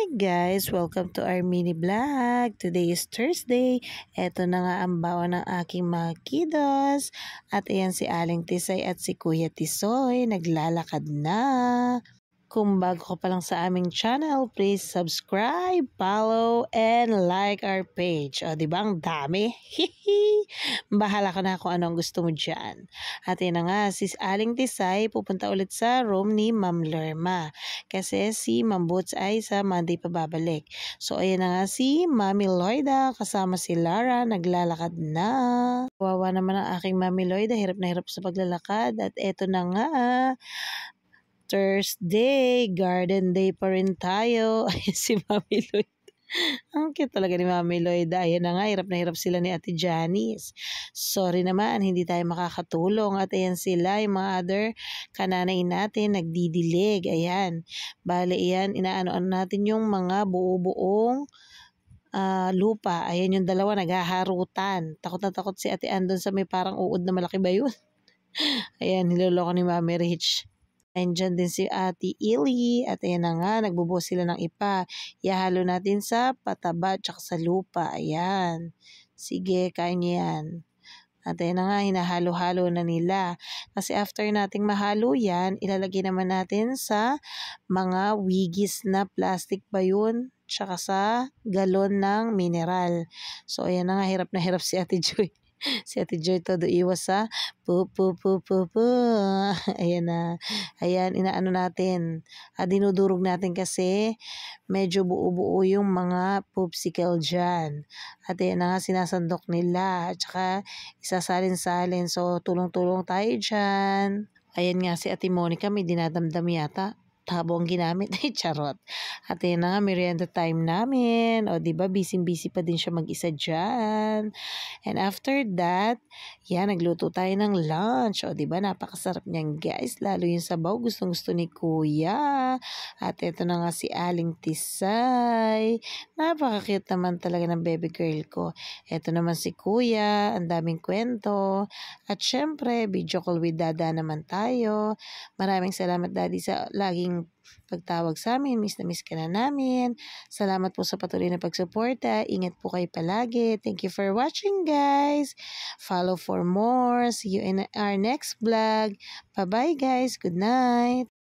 Hi guys! Welcome to our mini vlog. Today is Thursday. Eto na nga ang baon ng aking mga kiddos. At ayan si Aling Tisay at si Kuya Tisoy. Naglalakad na. Kung bago ka pa lang sa aming channel, please subscribe, follow, and like our page. O, diba ang dami? Bahala ka na kung anong gusto mo dyan. At yun na nga, si Aling Tisay pupunta ulit sa room ni Ma'am Lerma. Kasi si Ma'am Boots ay sa Monday pa babalik. So, ayan na nga si Mami Loida kasama si Lara naglalakad na. Wawa naman ang aking Mami Loida, hirap na hirap sa paglalakad. At eto na nga, Thursday, garden day pa rin tayo. Ayan si Mami Lloyd. Ang cute talaga ni Mami Lloyd. Ayan na nga, hirap na hirap sila ni Ate Janice. Sorry naman, hindi tayo makakatulong. At ayan sila, yung mga other kananay natin, nagdidilig. Ayan. Bale, ayan, inaano-ano natin yung mga buo-buong lupa. Ayan yung dalawa, naghaharutan. Takot na takot si Ate Andon sa may parang uod na malaki ba yun? Ayan, niloloko ni Mami Rich. Andyan din si Ate Ili at ayan na nga, nagbubuhos sila ng ipa. Ihalo natin sa pataba at sa lupa. Ayan. Sige, kain niyo yan. At ayan na nga, hinahalo-halo na nila. Kasi after nating mahalo yan, ilalagay naman natin sa mga wigis na plastic ba yun? Tsaka sa galon ng mineral. So ayan na nga, hirap na hirap si Ate Joy. Si Ate Joy todo iwas sa pu. Ayan na. Ayan, inaano natin. Dinudurog natin kasi medyo buo-buo yung mga popsicle dyan. At ayan na nga, sinasandok nila. At saka isasalin-salin. So, tulong-tulong tayo dyan. Ayan nga si Ate Monica, may dinadamdam yata. Tabo ang ginamit. Ay, charot. At yun na nga, merienda time namin. O, diba, busy-busy pa din siya mag-isa dyan. And after that, yan, nagluto tayo ng lunch. O, diba, napakasarap niyan, guys. Lalo yung sabaw, gustong-gusto ni Kuya. At ito na nga si Aling Tisay. Napaka-cute naman talaga ng baby girl ko. Ito naman si Kuya, ang daming kwento. At syempre, video call with Dada naman tayo. Maraming salamat, Daddy, sa laging pagtawag sa amin. Miss na miss ka na namin. Salamat po sa patuloy na pagsuporta. Ingat po kayo palagi. Thank you for watching, guys. Follow for more. See you in our next vlog. Bye-bye, guys. Good night.